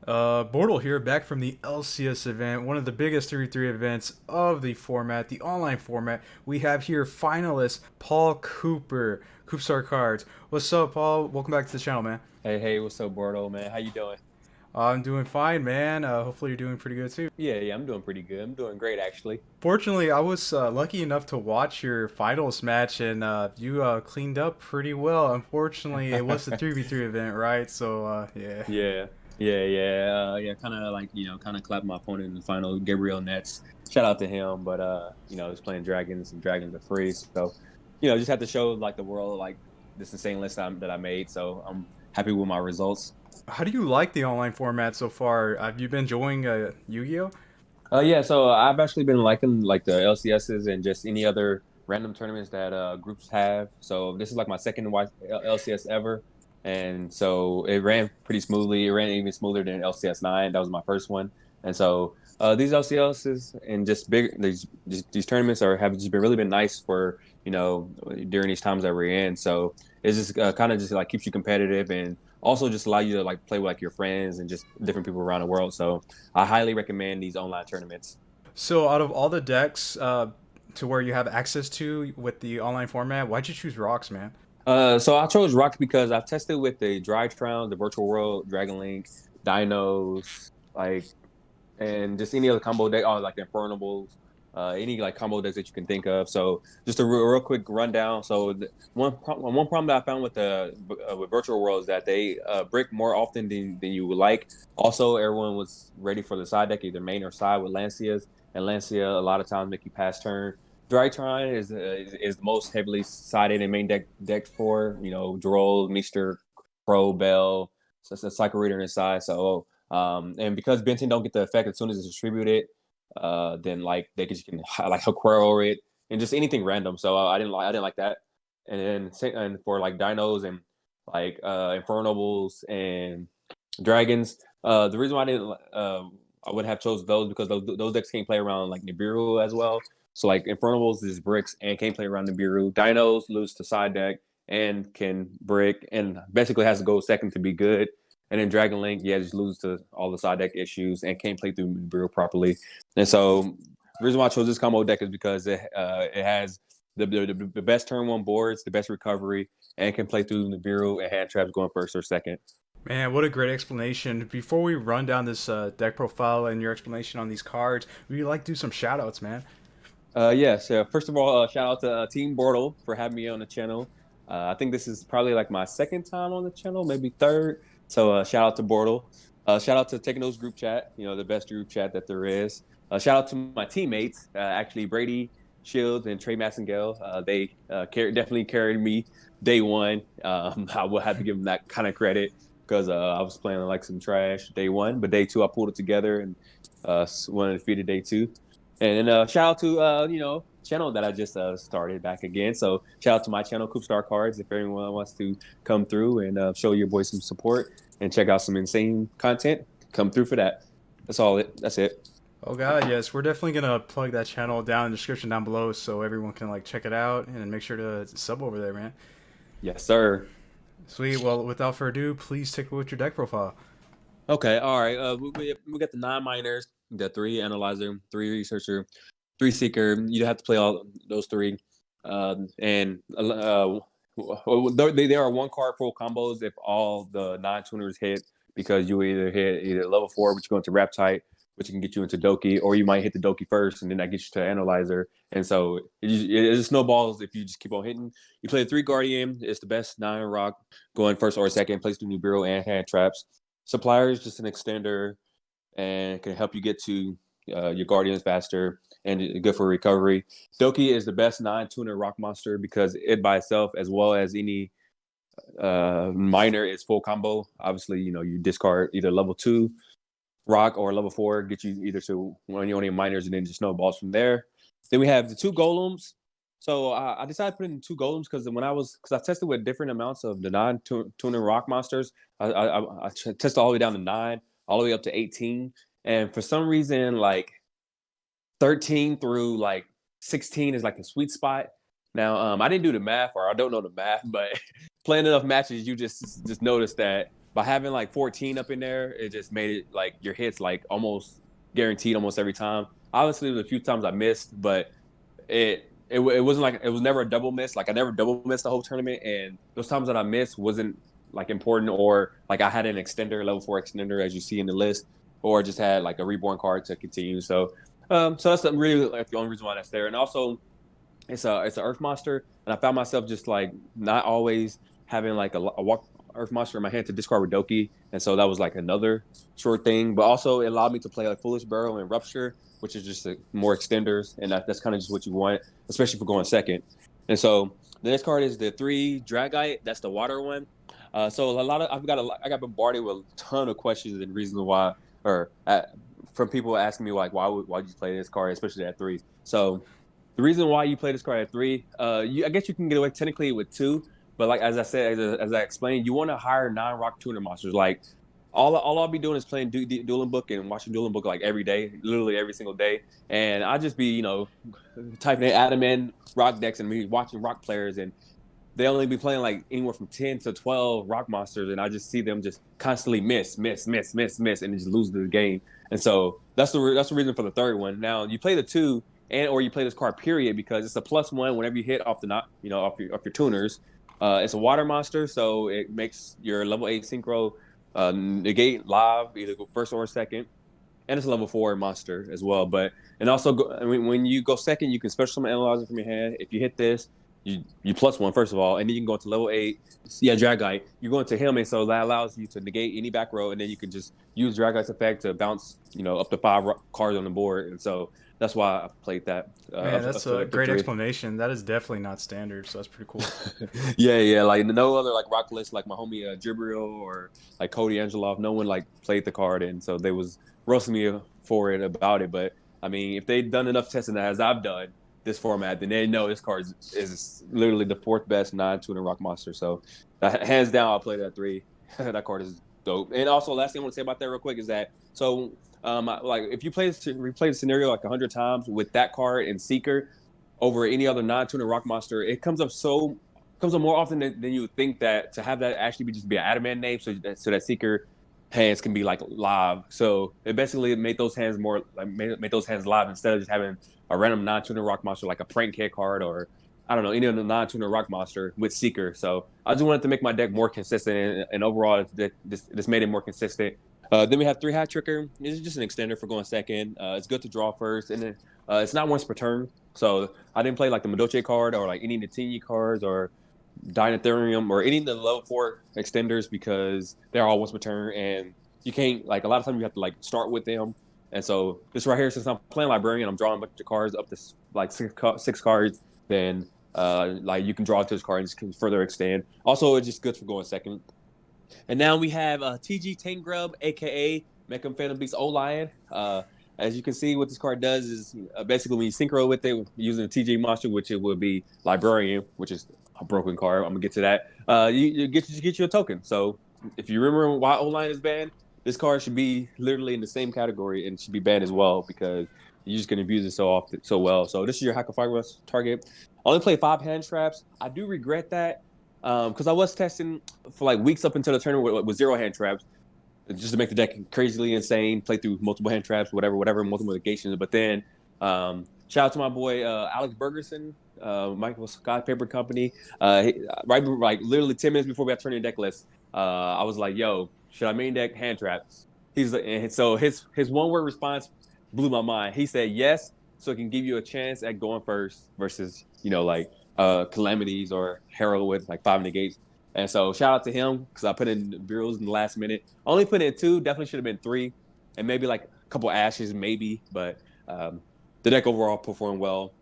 BORTLE here, back from the LCS event, one of the biggest 3v3 events of the format, the online format. We have here finalist Paul Cooper, Coopstar Cards. What's up, Paul? Welcome back to the channel, man. Hey, what's up, Bortle, man? How you doing? I'm doing fine, man. Hopefully you're doing pretty good too. Yeah, I'm doing pretty good. I'm doing great, actually. Fortunately, I was lucky enough to watch your finals match, and you cleaned up pretty well. Unfortunately, it was a 3v3 event, right? So, yeah. Yeah, yeah. Kind of like kind of clapped my opponent in the final, Gabriel Nets. Shout out to him, but he's playing dragons and dragons are free, so just have to show like the world like this insane list that I made. So I'm happy with my results. How do you like the online format so far? Have you been enjoying Yu-Gi-Oh? Yeah, so I've actually been liking like the LCSs and just any other random tournaments that groups have. So this is like my second LCS ever, and so it ran pretty smoothly. It ran even smoother than LCS 9. That was my first one, and so these LCSs and just these tournaments have just been really been nice for during these times that we're in. So it's just kind of just like keeps you competitive and also just allow you to like play with like your friends and just different people around the world. So I highly recommend these online tournaments. So, out of all the decks to where you have access to with the online format, why'd you choose Rocks, man? So I chose Rock because I've tested with the Drytron, the Virtual World, Dragon Link, Dinos, like, and just any other combo deck, like the Infernables, any like combo decks that you can think of. So just a real quick rundown. So one problem that I found with Virtual World is that they brick more often than you would like. Also, everyone was ready for the side deck, either main or side with Lancias, and Lancia a lot of times make you pass turn. Drytron is the most heavily sided and main deck for Droll, Meester, Crow, Bell, so it's a Cycle Reader inside. So and because Benton don't get the effect as soon as it's distributed, then like they can like Haquero it and just anything random. So I didn't like that. And then and for like Dinos and like Infernables and Dragons, the reason why I would have chose those because those decks can play around like Nibiru as well. So like Infernables is bricks and can play around Nibiru. Dinos lose to side deck and can brick and basically has to go second to be good. And then Dragon Link, yeah, just loses to all the side deck issues and can't play through Nibiru properly. And so the reason why I chose this combo deck is because it has the best turn one boards, the best recovery, and can play through Nibiru and hand traps going first or second. Man, what a great explanation. Before we run down this deck profile and your explanation on these cards, we'd like to do some shoutouts, man. Yes. First of all, shout out to Team Bortle for having me on the channel. I think this is probably like my second time on the channel, maybe third. So shout out to Bortle. Shout out to Taking Those group chat, the best group chat that there is. Shout out to my teammates, actually Brady, Shields, and Trey Massengale. They definitely carried me day one. I will have to give them that kind of credit because I was playing like some trash day one, but day two I pulled it together and won and defeated day two. And then shout out to channel that I just started back again. So shout out to my channel, Coopstar Cards. If anyone wants to come through and show your boy some support and check out some insane content, come through for that. That's it. Oh god, yes, we're definitely gonna plug that channel down in the description down below so everyone can like check it out and make sure to sub over there, man. Yes, sir. Sweet. Well, without further ado, please take a look at your deck profile. Okay, all right. We got the 9 miners, the 3 analyzer, 3 researcher, 3 seeker. You have to play all those 3, and they are 1 card full combos if all the 9 tuners hit because you either hit level 4, which you go into Reptite, which can get you into Doki, or you might hit the Doki first, and then that gets you to Analyzer. And so it snowballs if you just keep on hitting. You play 3 Guardian. It's the best 9 rock going first or second. Plays through Nibiru and hand traps. Supplier is just an extender and can help you get to your Guardians faster and good for recovery. Doki is the best 9 tuner rock monster because it by itself, as well as any miner, is full combo. Obviously, you discard either level 2 rock or level 4, get you either to one of your miners and then just snowballs from there. Then we have the 2 golems. So I decided to put in 2 golems because I tested with different amounts of the 9 tuner rock monsters. I tested all the way down to 9, all the way up to 18, and for some reason, like 13 through like 16 is like the sweet spot. Now, I didn't do the math, or I don't know the math, but playing enough matches, you just notice that by having like 14 up in there, it just made it like your hits like almost guaranteed almost every time. Obviously, there was a few times I missed, but it wasn't like it was never a double miss. Like I never double missed the whole tournament, and those times that I missed wasn't like important or like I had an extender, level 4 extender, as you see in the list, or just had like a reborn card to continue. So, so that's really like the only reason why that's there. And also, it's a Earth monster, and I found myself just like not always having like a walk Earth monster in my hand to discard with Doki, and so that was like another short thing. But also, it allowed me to play like Foolish Barrel and Rupture, which is just more extenders, and that's kind of just what you want, especially for going second. And so the next card is the 3 Dragite. That's the water one. So a lot of I got bombarded with a ton of questions and reasons why, or from people asking me like why'd you play this card, especially at 3. So the reason why you play this card at 3, I guess you can get away technically with 2, but like as I said, as I explained, you want to hire non-rock tuner monsters. Like all I'll be doing is playing Dueling Book and watching Dueling Book like every day, literally every single day, and I just be typing in Adamant rock decks and me watching rock players, and they only be playing like anywhere from 10 to 12 rock monsters, and I just see them just constantly miss, and they just lose the game. And so that's the reason for the third one. Now you play the 2 or you play this card period because it's a +1 whenever you hit off off your tuners. It's a water monster, so it makes your level 8 synchro negate live either go first or second, and it's a level 4 monster as well. But and also when you go second, you can special summon Analyzer from your hand. If you hit this, you +1 first of all, and then you can go into level 8. Yeah, Dragite. You're going to him, and so that allows you to negate any back row, and then you can just use Dragite's effect to bounce up to 5 cards on the board. And so that's why I played that. Man, that's a great explanation. That is definitely not standard, so that's pretty cool. yeah. Like no other like rock list, like my homie Jibril or like Cody Angelov. No one like played the card, and so they was roasting me for it about it. But I mean, if they'd done enough testing as I've done this format, then they know this card is literally the 4th best non-tuner rock monster. So hands down, I'll play that 3. That card is dope. And also, last thing I want to say about that real quick is that like if you replay the scenario like 100 times with that card and Seeker over any other non-tuner rock monster, it comes up more often than you would think that to have that actually be an Adamant name, so that Seeker hands can be like live. So it basically made those hands more like made those hands live instead of just having a random non-tuner rock monster like a prank hit card or I don't know any other non-tuner rock monster with Seeker. So I just wanted to make my deck more consistent, and overall this made it more consistent. Then we have 3 Hat Tricker. It's just an extender for going second. It's good to draw first, and then it's not once per turn. So I didn't play like the Madoche card or like any of the t.d.g cards or Ethereum or any of the level 4 extenders because they're all once per turn, and you can't like a lot of times you have to like start with them. And so this right here, since I'm playing Librarian, I'm drawing a bunch of cards up to like 6 cards. Then like you can draw to this card and just further extend. Also, it's just good for going second. And now we have t.d.g Tank Grub, aka Mechan Phantom Beast O-Lion. As you can see, what this card does is basically when you synchro with it using a t.d.g monster, which it would be Librarian, which is a broken card. I'm gonna get to that. You get you a token. So if you remember why O-Lion is banned, this card should be literally in the same category and should be banned as well because you're just gonna abuse it so well. So this is your Hack-a-Fireworks target. I only played 5 hand traps. I do regret that because I was testing for like weeks up until the tournament with 0 hand traps, just to make the deck crazily insane, play through multiple hand traps, whatever, multiple negations. But then, shout out to my boy Alex Bergerson, Michael Scott Paper Company. Like literally 10 minutes before we got turning deck list, I was like, "Yo, should I main deck hand traps?" He's like, and so his one word response blew my mind. He said yes, so it can give you a chance at going first versus like Calamities or Herald with like 5 negates. And so shout out to him because I put in bureaus in the last minute. Only put in 2, definitely should have been 3, and maybe like a couple ashes, maybe. But the deck overall performed well.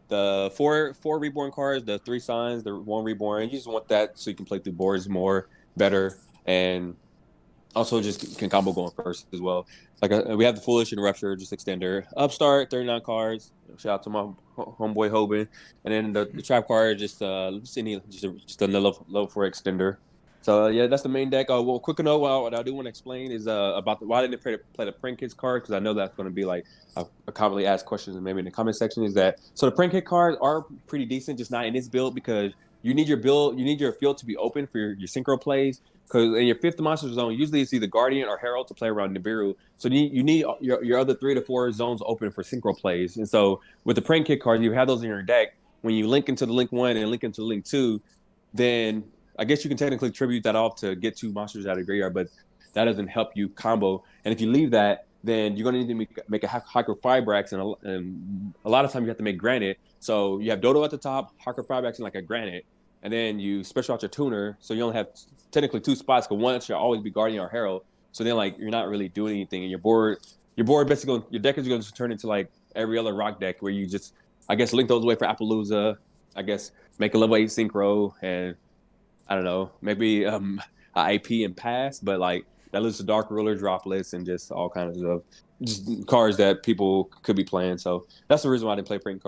The 4 reborn cards, the 3 signs, the 1 reborn. You just want that so you can play through boards more, better, and also just can combo going first as well. Like we have the Foolish and Rupture, just extender. Upstart, 39 cards. Shout out to my homeboy Hoban. And then the Trap card, just another level 4 extender. So yeah, that's the main deck. Well, quick note, what I do want to explain is about why I didn't play the Prank Kids card, because I know that's going to be like a commonly asked question maybe in the comment section. Is that so the Prank Kid cards are pretty decent, just not in this build because you need your field to be open for your synchro plays. Because in your 5th monster zone, usually it's either Guardian or Herald to play around Nibiru. So you need your other 3 to 4 zones open for synchro plays. And so with the Prank Kit cards, you have those in your deck. When you link into the Link 1 and link into the Link 2, then I guess you can technically tribute that off to get 2 monsters out of the graveyard, but that doesn't help you combo. And if you leave that, then you're going to need to make a Hyper Fibrax, and a lot of times you have to make Granite. So you have Dodo at the top, Hyper Fibrax, and like a Granite. And then you special out your tuner, so you only have technically 2 spots, because one should always be Guardian or Herald. So then like you're not really doing anything, and your board basically, your deck is going to turn into like every other rock deck, where you just, I guess, link those away for Appaloosa, I guess make a level 8 synchro, and I don't know, maybe an IP and pass, but like that loses to Dark Ruler, Droplets, and just all kinds of just cards that people could be playing. So that's the reason why I didn't play Prank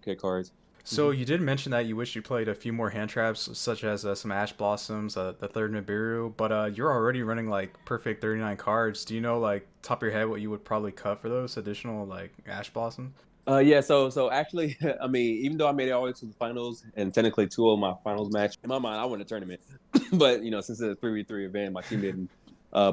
Kit cards. So you did mention that you wish you played a few more hand traps, such as some Ash Blossoms, the 3rd Nibiru, but you're already running like perfect 39 cards. Do you know, like, top of your head what you would probably cut for those additional like Ash Blossoms? Yeah, so actually, I mean, even though I made it all the way to the finals, and technically 2 of my finals match, in my mind, I won the tournament. But, you know, since it's a 3v3 event, my team didn't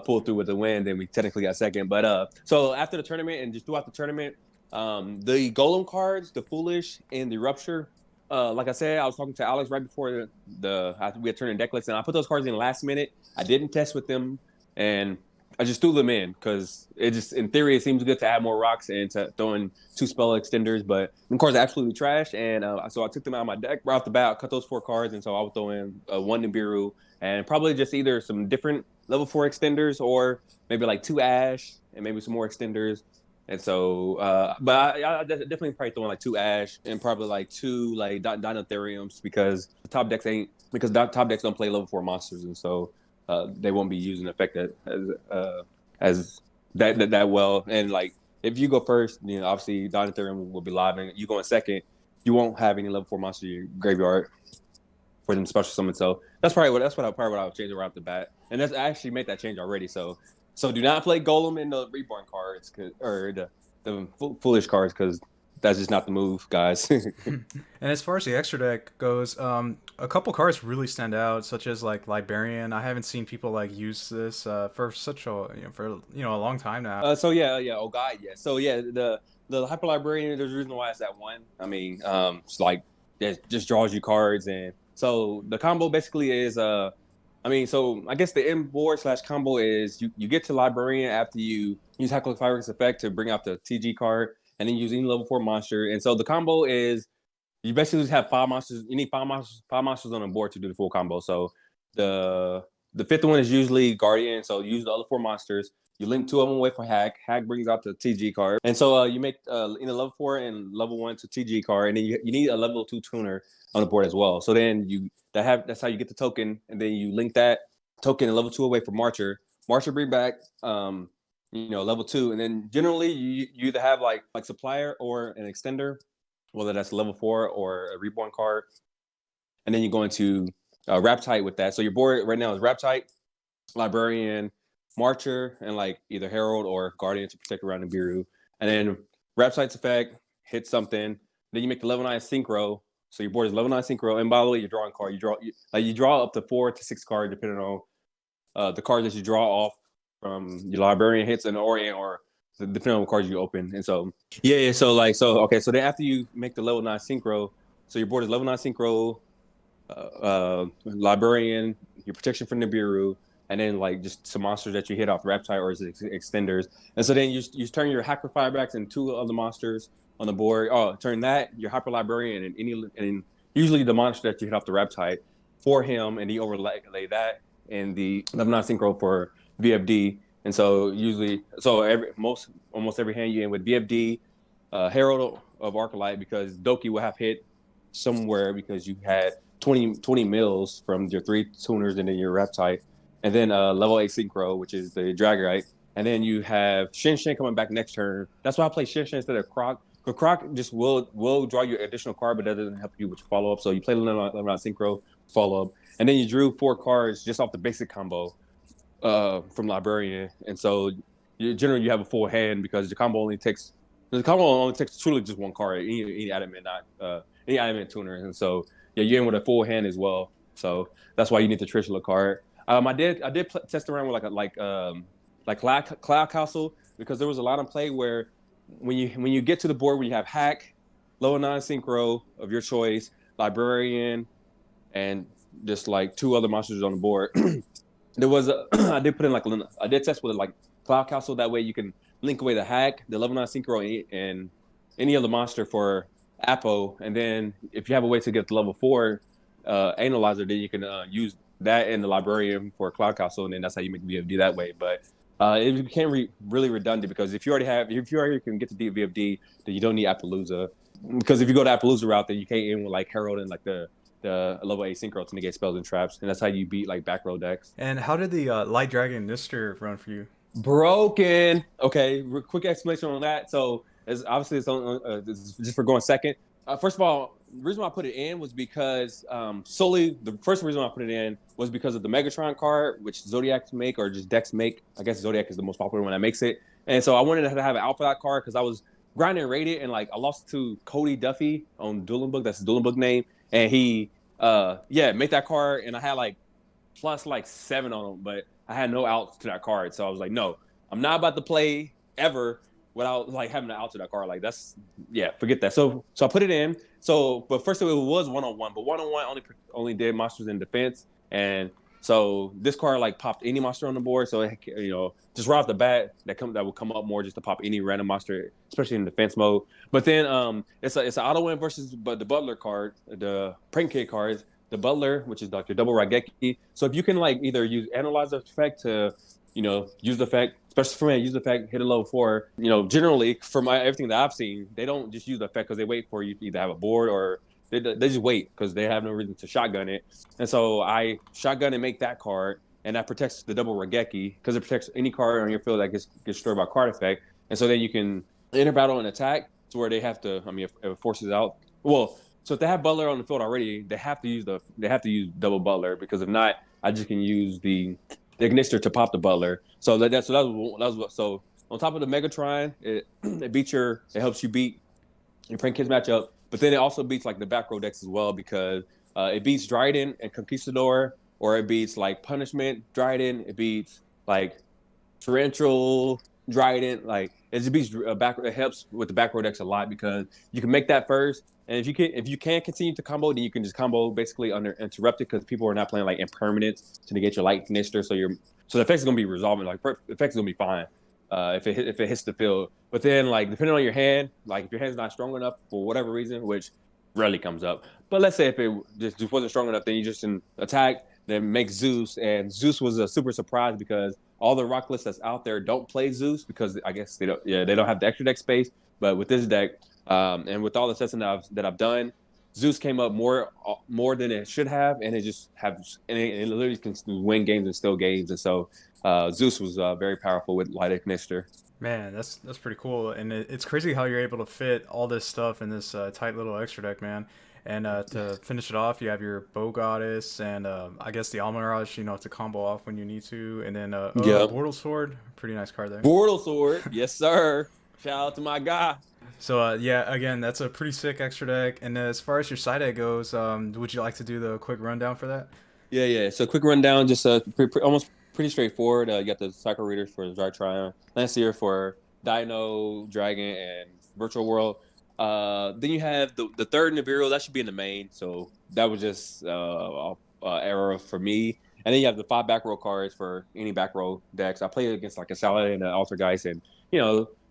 pull through with the win, then we technically got second. But so after the tournament and just throughout the tournament, the Golem cards, the Foolish, and the Rupture, like I said, I was talking to Alex right before we had turned in deck lists, and I put those cards in last minute. I didn't test with them, and I just threw them in because it just, in theory, it seems good to add more rocks and to throw in 2 spell extenders, but them cards are absolutely trash. And so I took them out of my deck right off the bat. I cut those 4 cards, and so I would throw in 1 Nibiru and probably just either some different level 4 extenders, or maybe like 2 Ash and maybe some more extenders. And so, but I definitely probably throwing like 2 Ash and probably like 2 like Dinotheriums, because the top decks don't play level 4 monsters, and so they won't be using effect as that well. And like if you go first, you know, obviously Dinotherium will be live, and you go in second, you won't have any level 4 monsters in your graveyard for them special summon. So that's probably what I would change right off the bat, and I actually made that change already. So do not play Golem in the Reborn cards, or the Foolish cards, because that's just not the move, guys. And as far as the extra deck goes, a couple cards really stand out, such as like Librarian. I haven't seen people like use this for such a a long time now. So yeah. Oh God, yeah. So yeah, the Hyper Librarian. There's a reason why it's that one. I mean, it's like it just draws you cards, and so the combo basically is I mean, so I guess the end board / combo is you get to Librarian after you use Hyper Fireworks effect to bring out the t.d.g card, and then use any level 4 monster. And so the combo is you basically just have 5 monsters. You need 5 monsters on the board to do the full combo. So the 5th one is usually Guardian. So you use the other 4 monsters. You link 2 of them away for Hack. Hack brings out the t.d.g card. And so you make in the level 4 and level 1 to t.d.g card, and then you need a level 2 tuner on the board as well. So then that's how you get the token, and then you link that token and level 2 away for Marcher. Marcher bring back level 2, and then generally you either have like Supplier or an extender, whether that's level 4 or a Reborn card, and then you go into Raptite with that. So your board right now is Raptite, Librarian, Marcher, and like either Herald or Guardian to protect around Nibiru. And then Raptite's effect hits something. Then you make the level 9 synchro. So your board is level 9 synchro. And by the way, you're drawing card. You draw up to 4 to 6 cards depending on the cards that you draw off from your Librarian hits and Orient, or depending on what cards you open. And so yeah. So then after you make the level 9 synchro, so your board is level 9 synchro, Librarian, your protection from Nibiru, and then like just some monsters that you hit off Raptite or extenders. And so then you turn your Hyper Firebacks and 2 other monsters on the board. Oh, turn that, your Hyper Librarian, and usually the monster that you hit off the Raptite for him, and you overlay that in the level 9 synchro for VFD. And so almost every hand you end with VFD, Herald of Arclight, because Doki will have hit somewhere because you had 20 mils from your 3 tuners and then your Raptite. And then level 8 synchro, which is the Dragorite. And then you have Shin coming back next turn. That's why I play Shin instead of Croc. Because Croc just will draw you an additional card, but that doesn't help you with your follow-up. So you play level 9 synchro, follow-up. And then you drew 4 cards just off the basic combo from Librarian. And so generally you have a full hand, because the combo only takes truly just 1 card, any adamant tuner. And so Yeah, you're in with a full hand as well. So that's why you need the Trishula card. I did test around with like Cloud Castle because there was a lot of play where when you get to the board when you have hack, low non synchro of your choice, librarian, and just like two other monsters on the board. There was I did put in like I did test with like Cloud Castle. That way you can link away the hack, the level 9 synchro, and any other monster for Apo. And then if you have a way to get to level 4 analyzer, then you can use that in the librarian for Cloud Castle, and then that's how you make VFD that way. But it became really redundant because if you already can get to VFD, then you don't need Appaloosa. Because if you go to Appaloosa route, then you can't end with like Herald and like the level 8 synchro to negate spells and traps, and that's how you beat like back row decks. And how did the Light Dragon Nister run for you? Broken. Okay, quick explanation on that. So it's obviously it's just for going second. First of all, the reason why I put it in was because solely the first reason why I put it in was because of the Megatron card, which Zodiacs make or just decks make. I guess Zodiac is the most popular one that makes it, and so I wanted to have an alpha that card because I was grinding rated and like I lost to Cody Duffy on Dueling Book. That's his Dueling Book name, and he made that card, and I had like plus like 7 on him, but I had no outs to that card. So I was like, no, I'm not about to play ever without like having an out to that card. Like forget that. So I put it in. So, but first of all, it was 1-on-1, but 1-on-1 only did monsters in defense. And so this card like popped any monster on the board. So it, just right off the bat, that would come up more just to pop any random monster, especially in defense mode. But then it's an auto win versus the Butler card, the Prank Kid cards. The Butler, which is like your double Raigeki. So if you can like either use Analyzer effect to, use the effect, especially for me, use the effect, hit a level 4. Generally from everything that I've seen, they don't just use the effect because they wait for you to either have a board or they just wait because they have no reason to shotgun it. And so I shotgun and make that card, and that protects the double Raigeki because it protects any card on your field that gets destroyed by card effect. And so then you can enter battle and attack to where they have to. I mean, if it forces out. Well. So if they have Butler on the field already, they have to use double Butler because if not, I just can use the Ignister to pop the Butler. So so on top of the Megatron, it helps you beat your Prank Kids matchup, but then it also beats like the back row decks as well because it beats Dryden and Conquistador, or it beats like Punishment Dryden, it beats like Torrential Dryden, like it just beats it helps with the back row decks a lot because you can make that first. And if you can continue to combo, then you can just combo basically uninterrupted because people are not playing like impermanence to negate your light Ignister. So the effects is gonna be resolving. Like the effects is gonna be fine if it hits the field. But then like depending on your hand, like if your hand's not strong enough for whatever reason, which rarely comes up. But let's say if it just wasn't strong enough, then you just attack, then make Zeus. And Zeus was a super surprise because all the rock lists that's out there don't play Zeus because I guess they don't have the extra deck space. But with this deck. And with all the testing that I've done, Zeus came up more than it should have, and it literally can win games and steal games. And so Zeus was very powerful with Light Ignister. Man, that's pretty cool, and it's crazy how you're able to fit all this stuff in this tight little extra deck, man. And to finish it off, you have your Bow Goddess and I guess the Almirage, to combo off when you need to, and then BORTLE Sword, pretty nice card there. BORTLE Sword, yes sir. Shout out to my guy. So again, that's a pretty sick extra deck. And as far as your side deck goes, would you like to do the quick rundown for that? Yeah. So quick rundown, just almost pretty straightforward. You got the Cycle Readers for the Dry Triumph, Lancier for Dino, Dragon, and Virtual World. Then you have the third Nibiru. That should be in the main. So that was just error for me. And then you have the 5 back row cards for any back row decks. I played against like a Salad and an Altergeist, and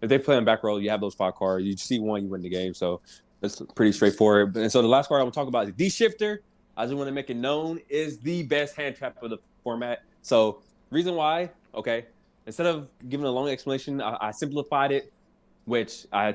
if they play on back row, you have those 5 cards. You see one, you win the game. So that's pretty straightforward. And so the last card I want to talk about is D-Shifter. I just want to make it known is the best hand trap of the format. So reason why, okay, instead of giving a long explanation, I simplified it, which I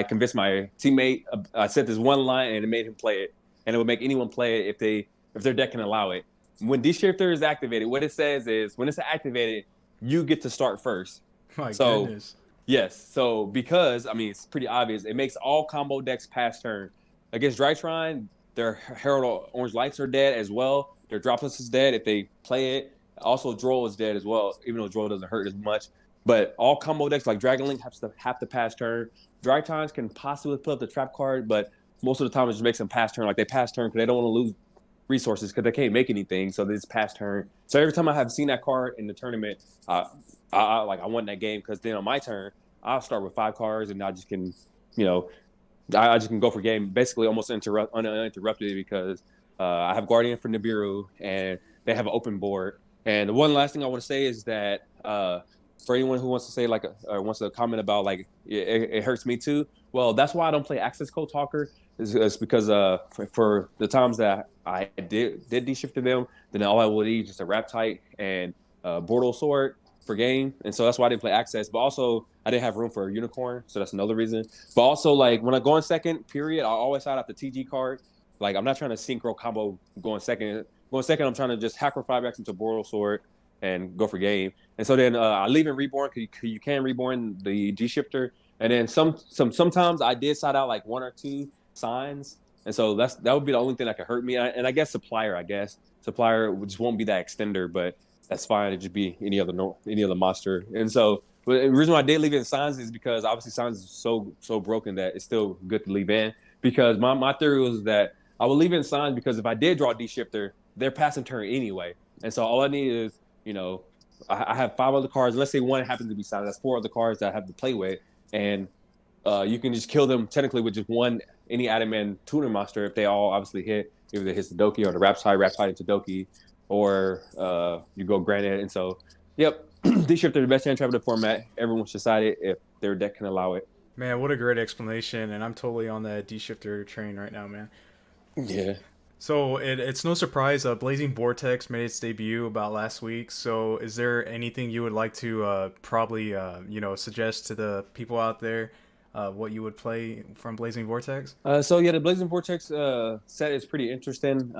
convinced my teammate. I said this one line and it made him play it, and it would make anyone play it if their deck can allow it. When D-Shifter is activated, what it says is when it's activated, you get to start first. My goodness. Yes. So because it's pretty obvious. It makes all combo decks pass turn. Against Drytron, their Herald Orange Lights are dead as well. Their Dropless is dead if they play it. Also, Droll is dead as well, even though Droll doesn't hurt as much. But all combo decks like Dragon Link have to pass turn. Drytons can possibly put up the trap card, but most of the time it just makes them pass turn. Like they pass turn because they don't want to lose resources because they can't make anything, so they just pass turn. So every time I have seen that card in the tournament, I won that game because then on my turn I'll start with 5 cards and I just can, you know, I just can go for game basically almost uninterrupted because I have Guardian for Nibiru and they have an open board. And the one last thing I want to say is that for anyone who wants to say like or wants to comment about like it hurts me too. Well, that's why I don't play Access Code Talker. Is because for the times that I did de-shifter them, then all I would need is just a Wrap Tight and BORTLE Sword for game, and so that's why I didn't play Access. But also I didn't have room for a Unicorn, so that's another reason. But also like when I go in second period, I always side out the t.d.g card. Like I'm not trying to synchro combo going second. Going second, I'm trying to just hack or 5x into BORTLE Sword and go for game. And so then I leave in Reborn because you can Reborn the G-Shifter. And then sometimes I did side out like 1 or 2 signs. And so that would be the only thing that could hurt me. And I guess Supplier just won't be that extender, but that's fine. It'd just be any other monster. And so but the reason why I did leave it in signs is because obviously signs is so broken that it's still good to leave in. Because my theory was that I would leave it in signs because if I did draw D-Shifter, they're passing turn anyway. And so all I need is, I have 5 other cards. Let's say one happens to be silent. That's 4 other cards that I have to play with. And you can just kill them technically with just one any Adamant tuner monster if they all obviously hit. Either it hits the Doki or the Wrap Tight into Doki, or you go Granite. And so, yep, D-Shifter the best hand trap in the format. Everyone should decide it if their deck can allow it. Man, what a great explanation, and I'm totally on that D-Shifter train right now, man. Yeah. So it's no surprise, Blazing Vortex made its debut about last week. So is there anything you would like to probably suggest to the people out there what you would play from Blazing Vortex? So yeah, the Blazing Vortex set is pretty interesting.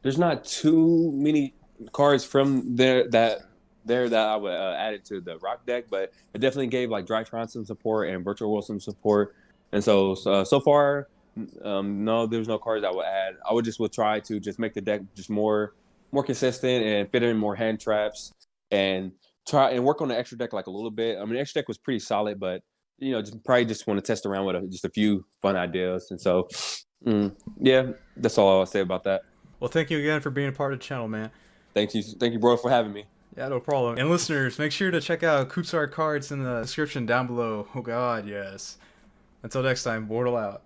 There's not too many cards from there that I would add it to the Rock deck, but it definitely gave like Drytron some support and Virtual World some support. And so far, no, there's no cards I would add. I would try to just make the deck just more consistent and fit in more hand traps and try and work on the extra deck like a little bit. I mean, the extra deck was pretty solid, but just want to test around with just a few fun ideas. And so, yeah, that's all I'll say about that. Well, thank you again for being a part of the channel, man. Thank you, bro, for having me. Yeah, no problem. And listeners, make sure to check out Koopsar cards in the description down below. Oh God, yes. Until next time, BORTLE out.